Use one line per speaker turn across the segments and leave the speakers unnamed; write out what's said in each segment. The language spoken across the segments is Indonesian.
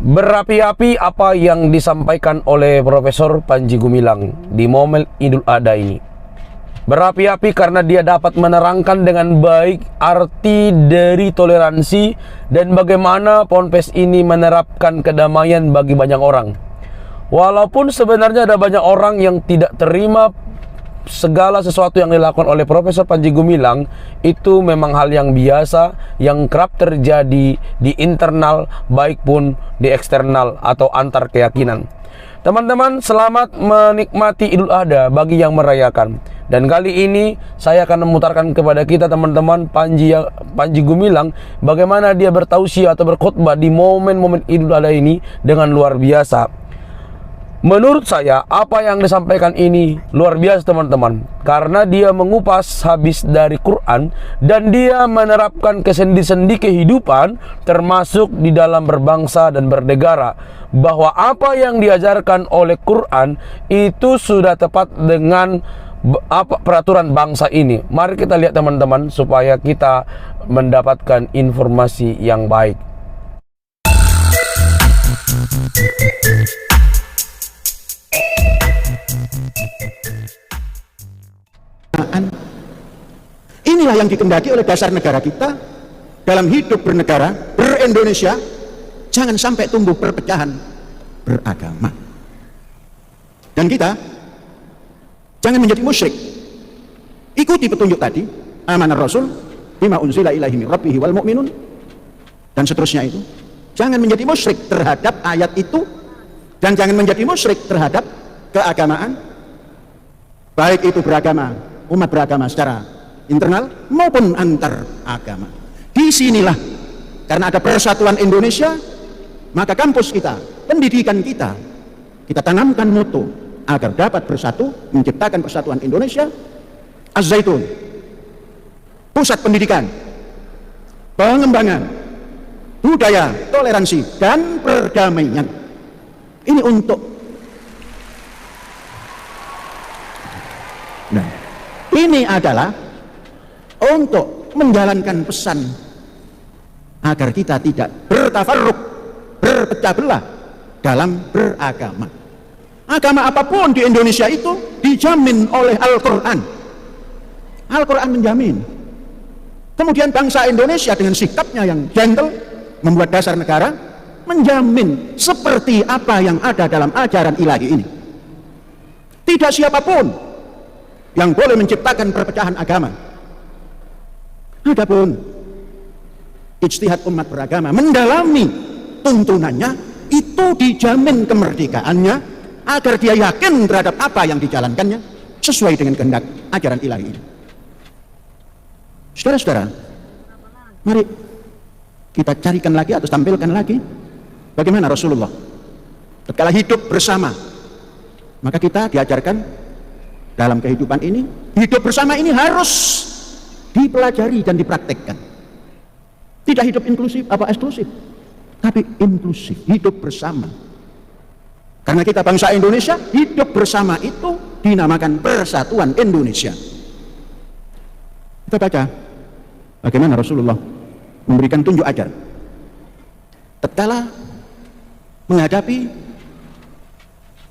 Berapi-api apa yang disampaikan oleh Profesor Panji Gumilang di momen Idul Adha ini. Berapi-api karena dia dapat menerangkan dengan baik arti dari toleransi dan bagaimana Ponpes ini menerapkan kedamaian bagi banyak orang. Walaupun sebenarnya ada banyak orang yang tidak terima segala sesuatu yang dilakukan oleh Profesor Panji Gumilang, itu memang hal yang biasa yang kerap terjadi di internal baik pun di eksternal atau antar keyakinan. Teman-teman, selamat menikmati Idul Adha bagi yang merayakan. Dan kali ini saya akan memutarkan kepada kita teman-teman Panji Gumilang bagaimana dia bertausiah atau berkhutbah di momen-momen Idul Adha ini dengan luar biasa. Menurut saya, apa yang disampaikan ini luar biasa teman-teman, karena dia mengupas habis dari Quran dan dia menerapkan ke sendi-sendi kehidupan, termasuk di dalam berbangsa dan bernegara, bahwa apa yang diajarkan oleh Quran itu sudah tepat dengan peraturan bangsa ini. Mari kita lihat teman-teman, supaya kita mendapatkan informasi yang baik.
Inilah yang dikendaki oleh dasar negara kita dalam hidup bernegara, ber-Indonesia. Jangan sampai tumbuh perpecahan beragama. Dan kita jangan menjadi musyrik. Ikuti petunjuk tadi, amanah Rasul bima unzila ilaihi min rabbihi wal mu'minun, dan seterusnya itu. Jangan menjadi musyrik terhadap ayat itu, dan jangan menjadi musyrik terhadap keagamaan, baik itu beragama, umat beragama secara internal maupun antar agama. Disinilah, karena ada persatuan Indonesia, maka kampus kita, pendidikan kita tanamkan moto agar dapat bersatu, menciptakan persatuan Indonesia. Az-Zaitun, pusat pendidikan, pengembangan budaya, toleransi, dan perdamaian. Ini untuk ini adalah untuk menjalankan pesan agar kita tidak bertafarruq, berpecah belah dalam beragama. Agama apapun di Indonesia itu dijamin oleh Al-Quran. Al-Quran menjamin. Kemudian bangsa Indonesia dengan sikapnya yang gentle membuat dasar negara menjamin seperti apa yang ada dalam ajaran ilahi ini. Tidak siapapun yang boleh menciptakan perpecahan agama. Adapun ijtihad umat beragama mendalami tuntunannya, itu dijamin kemerdekaannya agar dia yakin terhadap apa yang dijalankannya sesuai dengan kehendak ajaran ilahi ini. Saudara-saudara, mari kita carikan lagi atau tampilkan lagi bagaimana Rasulullah tatkala hidup bersama. Maka kita diajarkan dalam kehidupan ini, hidup bersama ini harus dipelajari dan dipraktekkan. Tidak hidup inklusif apa eksklusif, tapi inklusif, hidup bersama. Karena kita bangsa Indonesia, hidup bersama itu dinamakan Persatuan Indonesia. Kita baca bagaimana Rasulullah memberikan tunjuk ajar tatkala menghadapi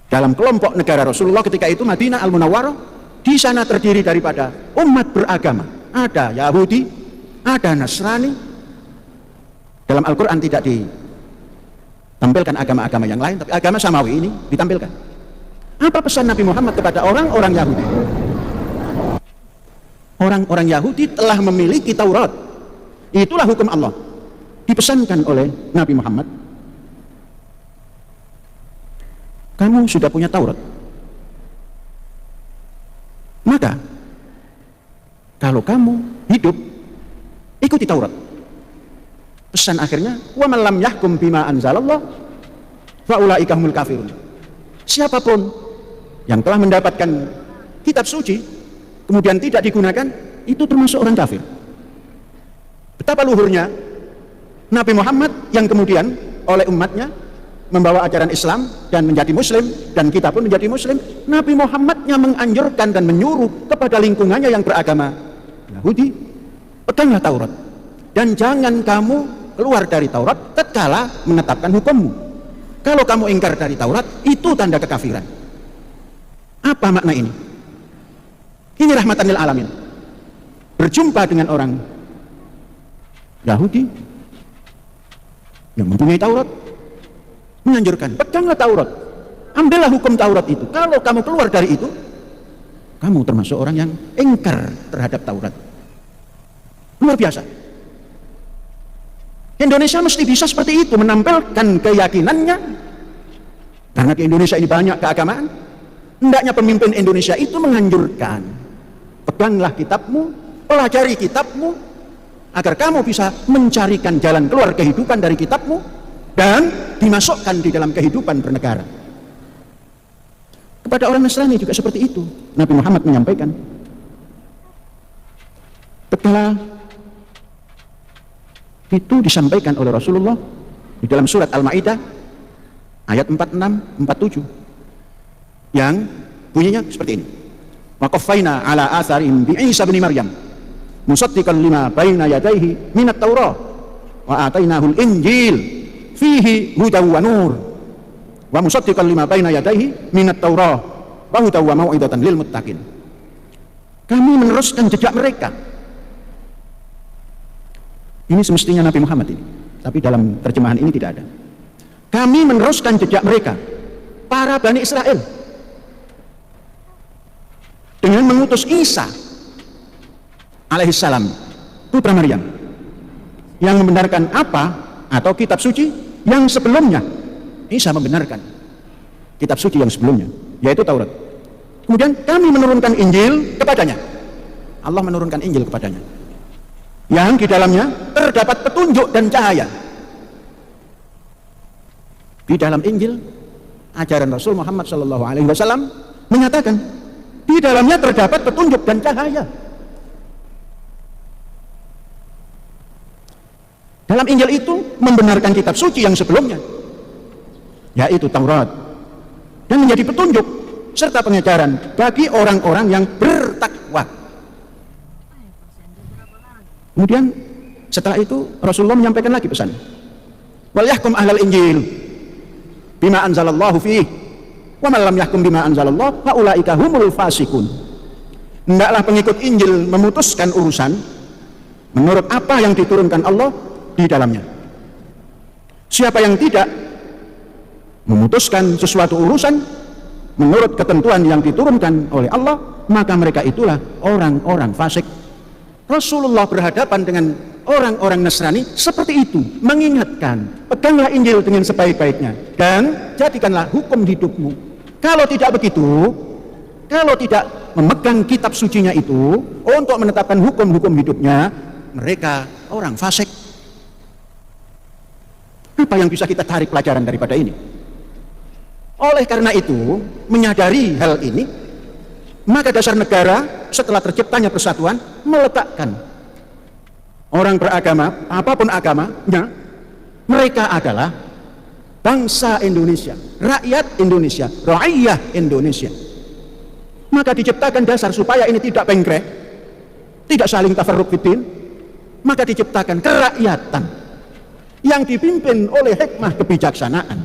dalam kelompok negara Rasulullah ketika itu Madinah Al-Munawwarah. Di sana terdiri daripada umat beragama, ada Yahudi, ada Nasrani. Dalam Al-Quran tidak ditampilkan agama-agama yang lain, tapi agama samawi ini ditampilkan. Apa pesan Nabi Muhammad kepada orang-orang Yahudi? Orang-orang Yahudi telah memiliki Taurat, itulah hukum Allah. Dipesankan oleh Nabi Muhammad, kamu sudah punya Taurat, maka kalau kamu hidup ikuti Taurat. Pesan akhirnya, wa man lam yahkum bima anzalallah fa ulaika humul kafirun. Siapapun yang telah mendapatkan kitab suci kemudian tidak digunakan, itu termasuk orang kafir. Betapa luhurnya Nabi Muhammad yang kemudian oleh umatnya membawa ajaran Islam dan menjadi muslim, dan kita pun menjadi muslim. Nabi Muhammadnya menganjurkan dan menyuruh kepada lingkungannya yang beragama Yahudi, peganglah Taurat dan jangan kamu keluar dari Taurat tatkala menetapkan hukummu. Kalau kamu ingkar dari Taurat, itu tanda kekafiran. Apa makna ini? Ini rahmatan lil alamin. Berjumpa dengan orang Yahudi yang mempunyai Taurat, menganjurkan, peganglah Taurat, ambillah hukum Taurat itu. Kalau kamu keluar dari itu, kamu termasuk orang yang ingkar terhadap Taurat. Luar biasa. Indonesia mesti bisa seperti itu, menampilkan keyakinannya. Karena di Indonesia ini banyak keagamaan, hendaknya pemimpin Indonesia itu menganjurkan, peganglah kitabmu, pelajari kitabmu, agar kamu bisa mencarikan jalan keluar kehidupan dari kitabmu dan dimasukkan di dalam kehidupan bernegara. Kepada orang Nasrani juga seperti itu. Nabi Muhammad menyampaikan, tatkala itu disampaikan oleh Rasulullah di dalam surat Al-Maidah ayat 46-47 yang bunyinya seperti ini. Wa qaffayna ala atharihim bi Isa bin Maryam musaddiqan lima baina yadayhi minat Taurah wa atainahul Injil fihi hudaw wa nur wa musaddiqan lima baina yadayhi minat Taurah wa hudaw wa mau'izatan lil muttaqin. Kami meneruskan jejak mereka. Ini semestinya Nabi Muhammad ini, tapi dalam terjemahan ini tidak ada. Kami meneruskan jejak mereka, para Bani Israel, dengan mengutus Isa alaihissalam, putra Maryam, yang membenarkan apa atau kitab suci yang sebelumnya. Isa membenarkan kitab suci yang sebelumnya, yaitu Taurat. Kemudian kami menurunkan Injil kepadanya. Allah menurunkan Injil kepadanya, yang di dalamnya terdapat petunjuk dan cahaya. Di dalam Injil, ajaran Rasul Muhammad SAW menyatakan, di dalamnya terdapat petunjuk dan cahaya. Dalam Injil itu membenarkan kitab suci yang sebelumnya, yaitu Taurat, dan menjadi petunjuk serta pengajaran bagi orang-orang yang bertakwa. Kemudian setelah itu Rasulullah menyampaikan lagi pesan, wal yahkum ahlal Injil bima anzalallahu fihi wa man lam yahkum bima anzalallahu fa ulaika humul fasikun. Hendaklah pengikut Injil memutuskan urusan menurut apa yang diturunkan Allah di dalamnya. Siapa yang tidak memutuskan sesuatu urusan menurut ketentuan yang diturunkan oleh Allah, maka mereka itulah orang-orang fasik. Rasulullah berhadapan dengan orang-orang Nasrani seperti itu, mengingatkan, peganglah Injil dengan sebaik-baiknya dan jadikanlah hukum hidupmu. Kalau tidak begitu, kalau tidak memegang kitab sucinya itu untuk menetapkan hukum-hukum hidupnya, mereka orang fasik. Apa yang bisa kita tarik pelajaran daripada ini? Oleh karena itu, menyadari hal ini, maka dasar negara setelah terciptanya persatuan meletakkan orang beragama, apapun agamanya, mereka adalah bangsa Indonesia, rakyat Indonesia, ra'iyah Indonesia. Maka diciptakan dasar supaya ini tidak pengkrek, tidak saling tafarruq fiddin, maka diciptakan kerakyatan yang dipimpin oleh hikmah kebijaksanaan.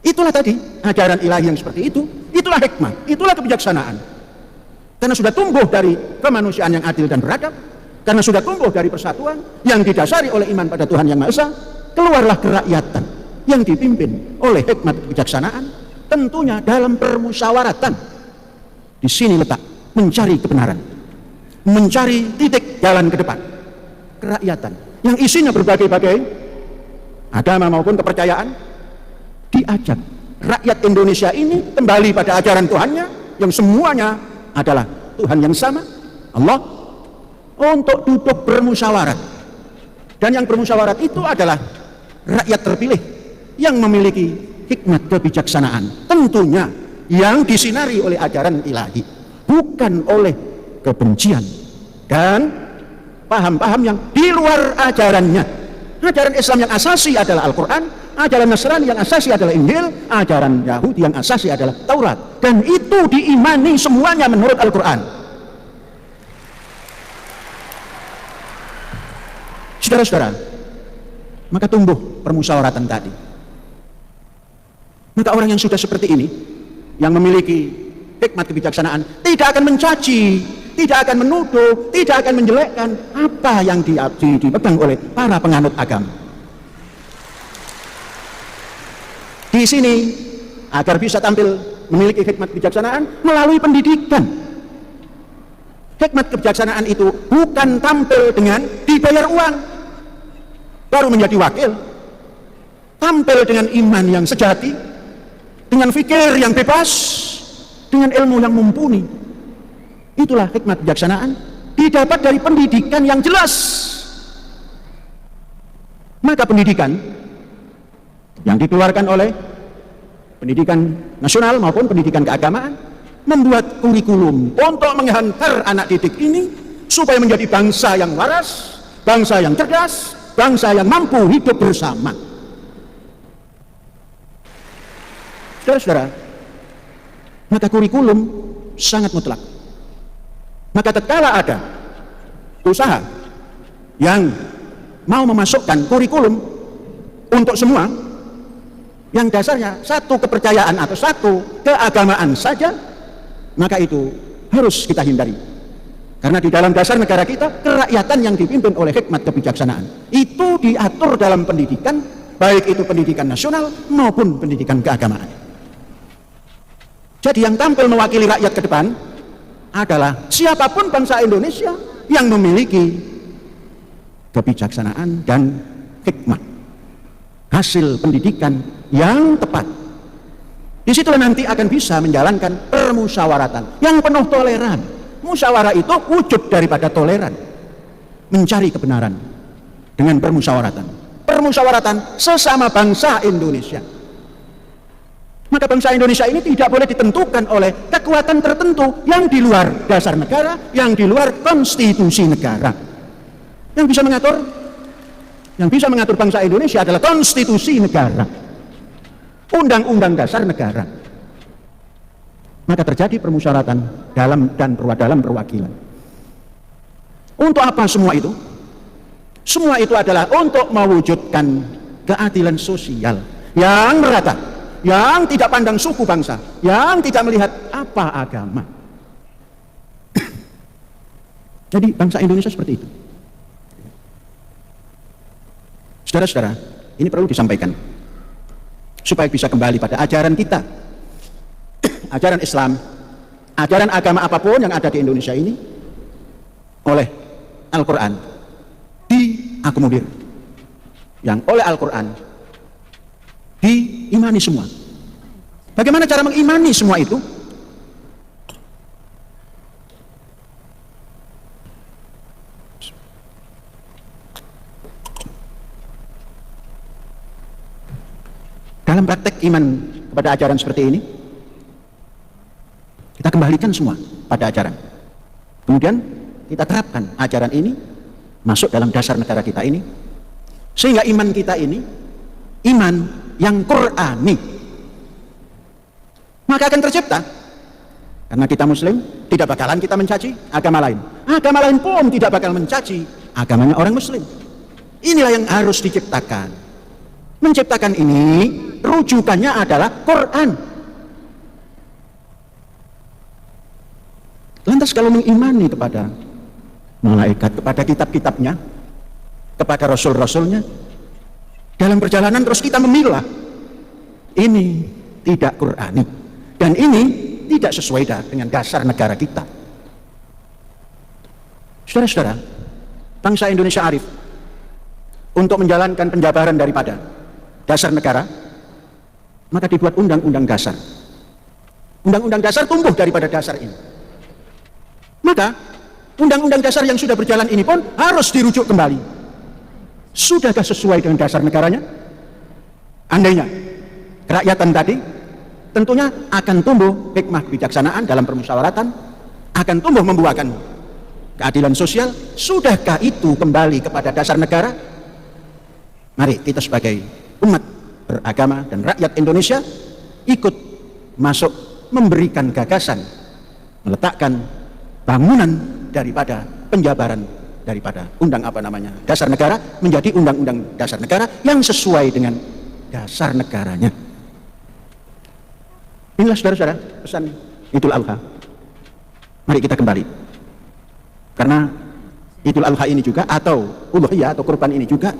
Itulah tadi ajaran ilahi yang seperti itu, itulah hikmah, itulah kebijaksanaan. Karena sudah tumbuh dari kemanusiaan yang adil dan beradab, karena sudah tumbuh dari persatuan yang didasari oleh iman pada Tuhan Yang Maha Esa, keluarlah kerakyatan yang dipimpin oleh hikmat kebijaksanaan, tentunya dalam permusyawaratan. Di sini letak mencari kebenaran, mencari titik jalan ke depan. Kerakyatan yang isinya berbagai-bagai agama maupun kepercayaan, diajak rakyat Indonesia ini kembali pada ajaran Tuhannya yang semuanya adalah Tuhan yang sama, Allah, untuk duduk bermusyawarat. Dan yang bermusyawarat itu adalah rakyat terpilih yang memiliki hikmat kebijaksanaan, tentunya yang disinari oleh ajaran ilahi, bukan oleh kebencian dan paham-paham yang di luar ajarannya. Ajaran Islam yang asasi adalah Al-Quran, ajaran Nasrani yang asasi adalah Injil, ajaran Yahudi yang asasi adalah Taurat, dan itu diimani semuanya menurut Al-Quran. Saudara-saudara, maka tumbuh permusyawaratan tadi. Maka orang yang sudah seperti ini, yang memiliki hikmat kebijaksanaan, tidak akan mencaci, tidak akan menuduh, tidak akan menjelekkan apa yang dipegang oleh para penganut agama. Di sini, agar bisa tampil memiliki hikmat kebijaksanaan melalui pendidikan. Hikmat kebijaksanaan itu bukan tampil dengan dibayar uang baru menjadi wakil, tampil dengan iman yang sejati, dengan fikir yang bebas, dengan ilmu yang mumpuni. Itulah hikmat kebijaksanaan, didapat dari pendidikan yang jelas. Maka pendidikan yang dikeluarkan oleh pendidikan nasional maupun pendidikan keagamaan membuat kurikulum untuk menghantar anak didik ini supaya menjadi bangsa yang waras, bangsa yang cerdas, bangsa yang mampu hidup bersama. Saudara-saudara, maka kurikulum sangat mutlak. Maka tatkala ada usaha yang mau memasukkan kurikulum untuk semua, yang dasarnya satu kepercayaan atau satu keagamaan saja, maka itu harus kita hindari. Karena di dalam dasar negara kita, kerakyatan yang dipimpin oleh hikmat kebijaksanaan itu diatur dalam pendidikan, baik itu pendidikan nasional maupun pendidikan keagamaan. Jadi yang tampil mewakili rakyat ke depan adalah siapapun bangsa Indonesia yang memiliki kebijaksanaan dan hikmat, hasil pendidikan yang tepat. Disitulah nanti akan bisa menjalankan permusyawaratan yang penuh toleran. Musyawarah itu wujud daripada toleran, mencari kebenaran dengan permusyawaratan. Permusyawaratan sesama bangsa Indonesia. Maka bangsa Indonesia ini tidak boleh ditentukan oleh kekuatan tertentu yang di luar dasar negara, yang di luar konstitusi negara. Yang bisa mengatur bangsa Indonesia adalah konstitusi negara, undang-undang dasar negara. Maka terjadi permusyawaratan dalam perwakilan. Untuk apa semua itu? Semua itu adalah untuk mewujudkan keadilan sosial yang merata, yang tidak pandang suku bangsa, yang tidak melihat apa agama. Jadi bangsa Indonesia seperti itu. Saudara-saudara, ini perlu disampaikan supaya bisa kembali pada ajaran kita, ajaran Islam, ajaran agama apapun yang ada di Indonesia ini oleh Al-Quran diakomodir, yang oleh Al-Quran diimani semua. Bagaimana cara mengimani semua itu? Dalam praktek iman kepada ajaran seperti ini, kita kembalikan semua pada ajaran. Kemudian kita terapkan ajaran ini masuk dalam dasar negara kita ini, sehingga iman kita ini iman yang Qur'ani. Maka akan tercipta, karena kita Muslim, tidak bakalan kita mencaci agama lain. Agama lain pun tidak bakal mencaci agamanya orang Muslim. Inilah yang harus diciptakan. Menciptakan ini rujukannya adalah Quran. Lantas kalau mengimani kepada malaikat, kepada kitab-kitabnya, kepada rasul-rasulnya, dalam perjalanan terus kita memilah, ini tidak Qurani dan ini tidak sesuai dengan dasar negara kita. Saudara-saudara, bangsa Indonesia arif untuk menjalankan penjabaran daripada dasar negara, maka dibuat undang-undang dasar. Undang-undang dasar tumbuh daripada dasar ini. Maka undang-undang dasar yang sudah berjalan ini pun harus dirujuk kembali. Sudahkah sesuai dengan dasar negaranya? Andainya kerakyatan tadi tentunya akan tumbuh hikmah kebijaksanaan dalam permusyawaratan, akan tumbuh membuahkan keadilan sosial. Sudahkah itu kembali kepada dasar negara? Mari kita sebagai umat beragama dan rakyat Indonesia ikut masuk memberikan gagasan, meletakkan bangunan daripada penjabaran daripada dasar negara menjadi undang-undang dasar negara yang sesuai dengan dasar negaranya. Inilah saudara-saudara pesan Idul Adha. Mari kita kembali. Karena Idul Adha ini juga, atau uluhiyah atau kurban ini juga,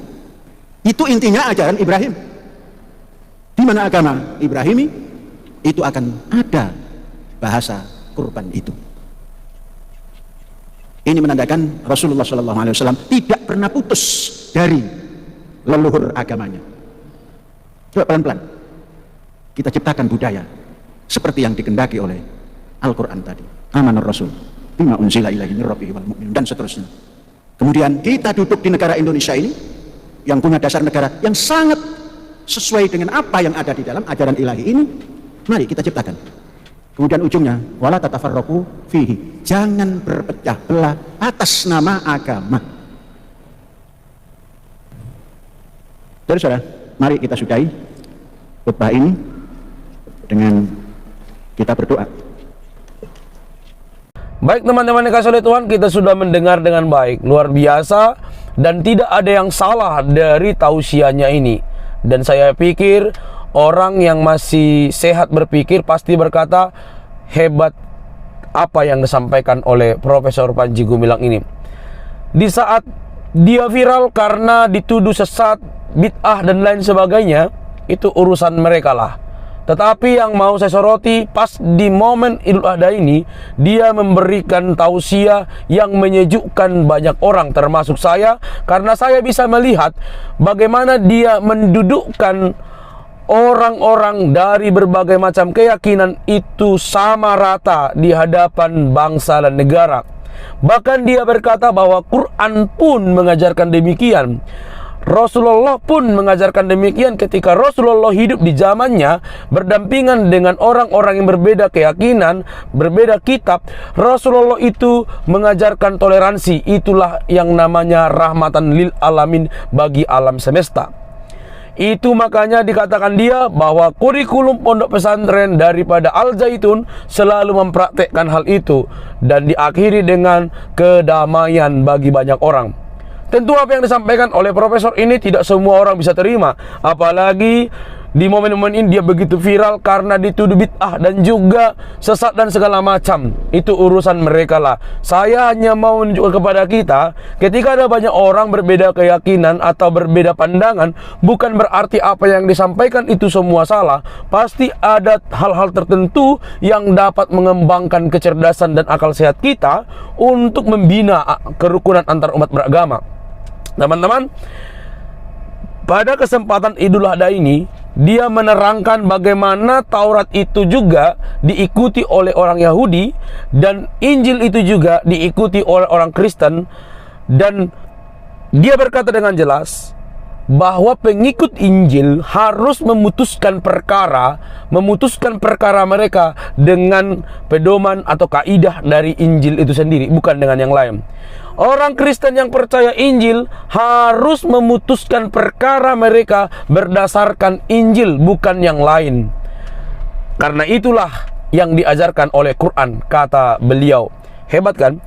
itu intinya ajaran Ibrahim. Di mana agama Ibrahimi, itu akan ada bahasa kurban itu. Ini menandakan Rasulullah SAW tidak pernah putus dari leluhur agamanya. Coba pelan-pelan kita ciptakan budaya seperti yang dikehendaki oleh Al-Quran tadi. Amanar Rasul bima unzila ilaihi min rabbihi wal mu'minun, dan seterusnya. Kemudian kita duduk di negara Indonesia ini yang punya dasar negara yang sangat sesuai dengan apa yang ada di dalam ajaran ilahi ini. Mari kita ciptakan. Kemudian ujungnya wala tatafarraqu fihi, jangan berpecah belah atas nama agama. Saudara, mari kita sudahi khutbah ini dengan kita berdoa.
Baik teman-teman yang kasih oleh Tuhan, kita sudah mendengar dengan baik, luar biasa, dan tidak ada yang salah dari tausiahnya ini. Dan saya pikir orang yang masih sehat berpikir pasti berkata, hebat apa yang disampaikan oleh Profesor Panji Gumilang ini. Di saat dia viral karena dituduh sesat, bid'ah dan lain sebagainya, itu urusan mereka lah. Tetapi yang mau saya soroti, pas di momen Idul Adha ini, dia memberikan tausiah yang menyejukkan banyak orang, termasuk saya, karena saya bisa melihat bagaimana dia mendudukkan orang-orang dari berbagai macam keyakinan itu sama rata di hadapan bangsa dan negara. Bahkan dia berkata bahwa Quran pun mengajarkan demikian. Rasulullah pun mengajarkan demikian ketika Rasulullah hidup di zamannya berdampingan dengan orang-orang yang berbeda keyakinan, berbeda kitab. Rasulullah itu mengajarkan toleransi. Itulah yang namanya rahmatan lil alamin, bagi alam semesta. Itu makanya dikatakan dia bahwa kurikulum pondok pesantren daripada Al Zaitun selalu mempraktekkan hal itu, dan diakhiri dengan kedamaian bagi banyak orang. Tentu apa yang disampaikan oleh profesor ini tidak semua orang bisa terima, apalagi di momen-momen ini dia begitu viral karena dituduh bid'ah dan juga sesat dan segala macam. Itu urusan mereka lah. Saya hanya mau menunjukkan kepada kita, ketika ada banyak orang berbeda keyakinan atau berbeda pandangan, bukan berarti apa yang disampaikan itu semua salah. Pasti ada hal-hal tertentu yang dapat mengembangkan kecerdasan dan akal sehat kita untuk membina kerukunan antar umat beragama. Teman-teman, pada kesempatan Idul Adha ini, dia menerangkan bagaimana Taurat itu juga diikuti oleh orang Yahudi dan Injil itu juga diikuti oleh orang Kristen. Dan dia berkata dengan jelas bahwa pengikut Injil harus memutuskan perkara mereka dengan pedoman atau kaidah dari Injil itu sendiri, bukan dengan yang lain. Orang Kristen yang percaya Injil harus memutuskan perkara mereka berdasarkan Injil, bukan yang lain. Karena itulah yang diajarkan oleh Quran, kata beliau. Hebat kan?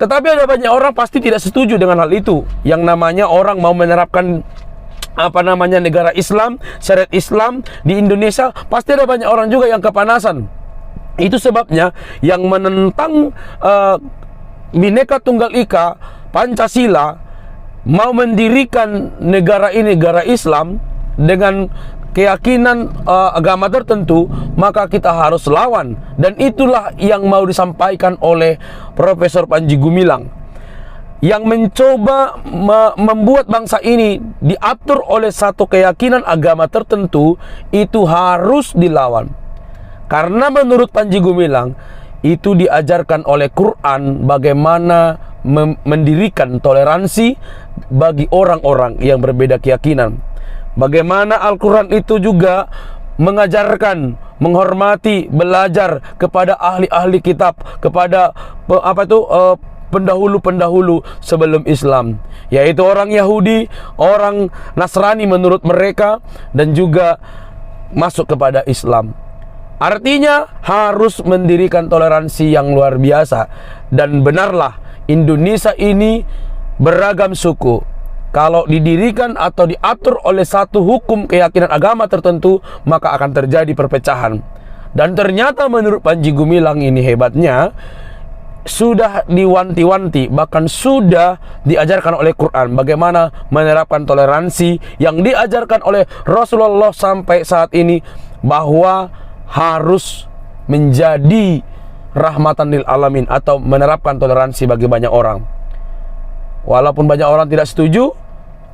Tetapi ada banyak orang pasti tidak setuju dengan hal itu. Yang namanya orang mau menerapkan negara Islam, syariat Islam di Indonesia, pasti ada banyak orang juga yang kepanasan. Itu sebabnya yang menentang Bhinneka Tunggal Ika, Pancasila, mau mendirikan negara ini, negara Islam, dengan keyakinan agama tertentu, maka kita harus lawan. Dan itulah yang mau disampaikan oleh Profesor Panji Gumilang, yang mencoba membuat bangsa ini diatur oleh satu keyakinan agama tertentu, itu harus dilawan. Karena menurut Panji Gumilang, itu diajarkan oleh Quran bagaimana mendirikan toleransi bagi orang-orang yang berbeda keyakinan. Bagaimana Al-Quran itu juga mengajarkan, menghormati, belajar kepada ahli-ahli kitab, kepada pendahulu-pendahulu sebelum Islam, yaitu orang Yahudi, orang Nasrani menurut mereka, dan juga masuk kepada Islam. Artinya harus mendirikan toleransi yang luar biasa. Dan benarlah, Indonesia ini beragam suku. Kalau didirikan atau diatur oleh satu hukum keyakinan agama tertentu, maka akan terjadi perpecahan. Dan ternyata menurut Panji Gumilang ini hebatnya, sudah diwanti-wanti, bahkan sudah diajarkan oleh Quran bagaimana menerapkan toleransi yang diajarkan oleh Rasulullah sampai saat ini, bahwa harus menjadi rahmatan lil alamin atau menerapkan toleransi bagi banyak orang. Walaupun banyak orang tidak setuju,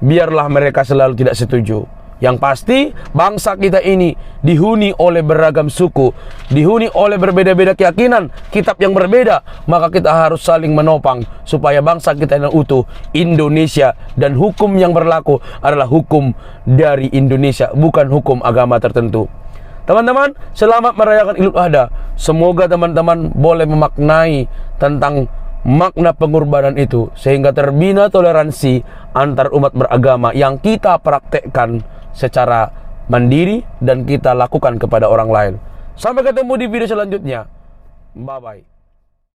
biarlah mereka selalu tidak setuju. Yang pasti bangsa kita ini dihuni oleh beragam suku, dihuni oleh berbeda-beda keyakinan, kitab yang berbeda. Maka kita harus saling menopang supaya bangsa kita yang utuh, Indonesia, dan hukum yang berlaku adalah hukum dari Indonesia, bukan hukum agama tertentu. Teman-teman, selamat merayakan Idul Adha. Semoga teman-teman boleh memaknai tentang makna pengorbanan itu, sehingga terbina toleransi antar umat beragama yang kita praktekkan secara mandiri dan kita lakukan kepada orang lain. Sampai ketemu di video selanjutnya. Bye-bye.